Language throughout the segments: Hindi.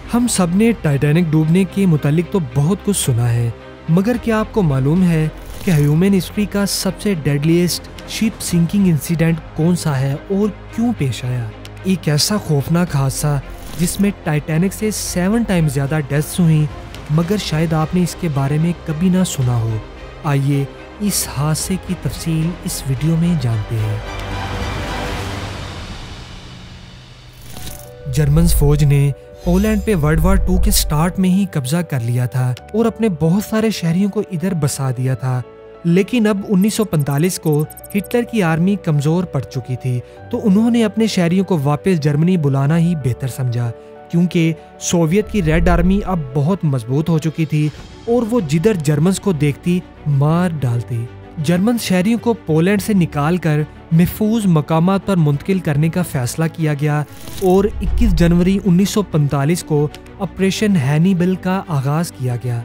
हम सब ने टाइटैनिक डूबने के मुतालिक तो बहुत कुछ सुना है, मगर क्या आपको मालूम है कि ह्यूमन हिस्ट्री का सबसे डेडलीस्ट शिप सिंकिंग इंसिडेंट कौन सा है और क्यों पेश आया? एक ऐसा खौफनाक हादसा जिसमें टाइटैनिक से 7 टाइम्स ज़्यादा डेथ्स हुई, मगर शायद आपने इसके बारे में कभी ना सुना हो। आइए इस हादसे की तफसील इस वीडियो में जानते हैं। जर्मन फौज ने पोलैंड पे वर्ल्ड वार 2 के स्टार्ट में ही कब्जा कर लिया था और अपने बहुत सारे शहरियों को इधर बसा दिया था। लेकिन अब 1945 को हिटलर की आर्मी कमज़ोर पड़ चुकी थी, तो उन्होंने अपने शहरियों को वापस जर्मनी बुलाना ही बेहतर समझा, क्योंकि सोवियत की रेड आर्मी अब बहुत मजबूत हो चुकी थी और वो जिधर जर्मन्स को देखती मार डालती। जर्मन शहरियों को पोलैंड से निकालकर महफूज मकामात पर मुंतकिल करने का फैसला किया गया और 21 जनवरी 1945 को ऑपरेशन हैनिबल का आगाज किया गया।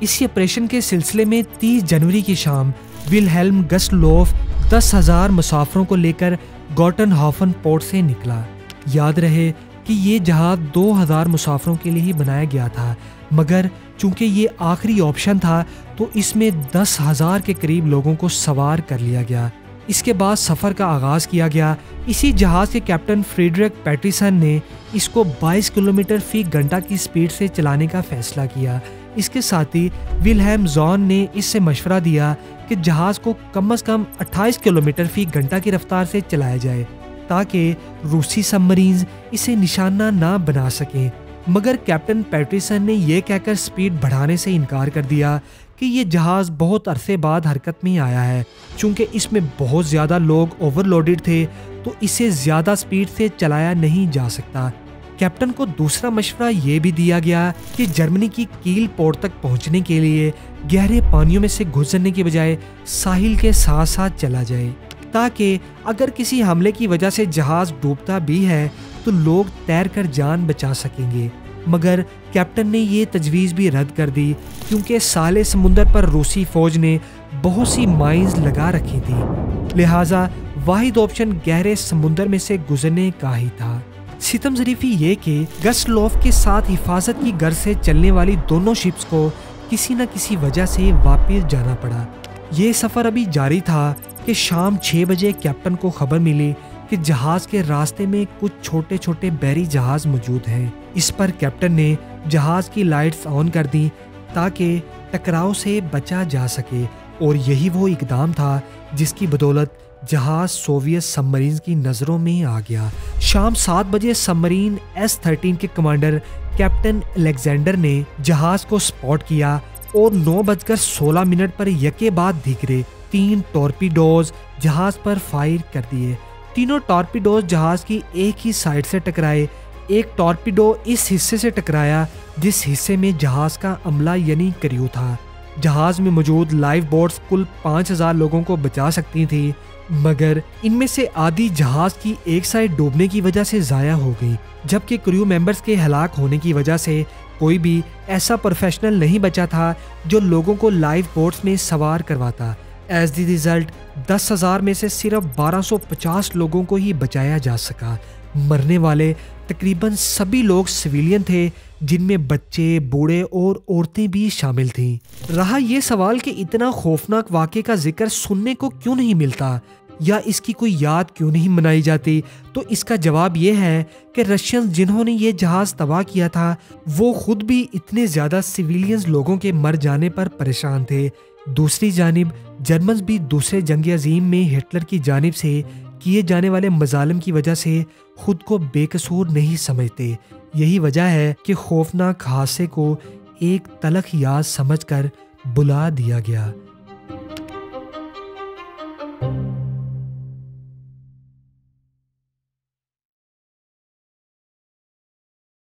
इसी ऑपरेशन के सिलसिले में 30 जनवरी की शाम विल्हेल्म गस्टलोफ 10,000 मुसाफिरों को लेकर गॉटनहाफन पोर्ट से निकला। याद रहे कि ये जहाज 2,000 मुसाफिरों के लिए ही बनाया गया था, मगर चूंकि ये आखिरी ऑप्शन था तो इसमें 10,000 के करीब लोगों को सवार कर लिया गया। इसके बाद सफ़र का आगाज़ किया गया। इसी जहाज़ के कैप्टन फ्रेडरिक पैटरसन ने इसको 22 किलोमीटर फी घंटा की स्पीड से चलाने का फैसला किया। इसके साथ ही विल्हेल्म जॉन ने इससे मशवरा दिया कि जहाज़ को कम से कम 28 किलोमीटर फी घंटा की रफ्तार से चलाया जाए, ताकि रूसी सबमरीन्स इसे निशाना ना बना सकें। मगर कैप्टन पैटरसन ने यह कहकर स्पीड बढ़ाने से इनकार कर दिया कि ये जहाज़ बहुत अरसे बाद हरकत में आया है। चूंकि इसमें बहुत ज़्यादा लोग ओवरलोडेड थे, तो इसे ज़्यादा स्पीड से चलाया नहीं जा सकता। कैप्टन को दूसरा मशवरा ये भी दिया गया कि जर्मनी की कील पोर्ट तक पहुंचने के लिए गहरे पानियों में से गुजरने की बजाय साहिल के साथ साथ चला जाए, ताकि अगर किसी हमले की वजह से जहाज़ डूबता भी है तो लोग तैरकर जान बचा सकेंगे। मगर कैप्टन ने ये तजवीज़ भी रद्द कर दी, क्योंकि साले समुंदर पर रूसी फौज ने बहुत सी माइंस लगा रखी थी, लिहाजा वाहिद ऑप्शन गहरे समुंदर में से गुजरने का ही था। सितम ज़रीफ़ी ये कि गस्टलोफ के साथ हिफाजत की गर्ज से चलने वाली दोनों शिप्स को किसी न किसी वजह से वापस जाना पड़ा। ये सफ़र अभी जारी था कि शाम 6 बजे कैप्टन को खबर मिली कि जहाज़ के रास्ते में कुछ छोटे छोटे बहरी जहाज़ मौजूद हैं। इस पर कैप्टन ने जहाज़ की लाइट्स ऑन कर दी ताकि टकराव से बचा जा सके, और यही वो इकदाम था जिसकी बदौलत जहाज़ सोवियत सबमरीन की नज़रों में आ गया। शाम 7 बजे सबमरीन S-13 के कमांडर कैप्टन अलेक्जेंडर ने जहाज़ को स्पॉट किया और 9:16 पर यके बाद दिखरे 3 टॉर्पीडोज जहाज़ पर फायर कर दिए। तीनों टॉर्पीडोज जहाज़ की एक ही साइड से टकराए। एक टॉर्पीडो इस हिस्से से टकराया जिस हिस्से में जहाज़ का अमला यानी क्रू था। जहाज़ में मौजूद लाइफ बोट्स कुल 5,000 लोगों को बचा सकती थी, मगर इनमें से आधी जहाज़ की एक साइड डूबने की वजह से ज़ाया हो गई, जबकि क्रू मेंबर्स के हलाक होने की वजह से कोई भी ऐसा प्रोफेशनल नहीं बचा था जो लोगों को लाइफ बोट्स में सवार करवाता। एज द रिजल्ट 10,000 में से सिर्फ 1250 लोगों को ही बचाया जा सका। मरने वाले तकरीबन सभी लोग सिविलियन थे, जिनमें बच्चे, बूढ़े और औरतें भी शामिल थीं। रहा ये सवाल कि इतना खौफनाक वाक़े का जिक्र सुनने को क्यों नहीं मिलता या इसकी कोई याद क्यों नहीं मनाई जाती, तो इसका जवाब ये है कि रशियंस जिन्होंने ये जहाज़ तबाह किया था वो खुद भी इतने ज़्यादा सिविलियंस लोगों के मर जाने पर परेशान थे। दूसरी जानिब जर्मन्स भी दूसरे जंग अजीम में हिटलर की जानिब से किए जाने वाले मजालिम की वजह से खुद को बेकसूर नहीं समझते। यही वजह है कि खौफनाक हादसे को एक तलख याद समझकर बुला दिया गया।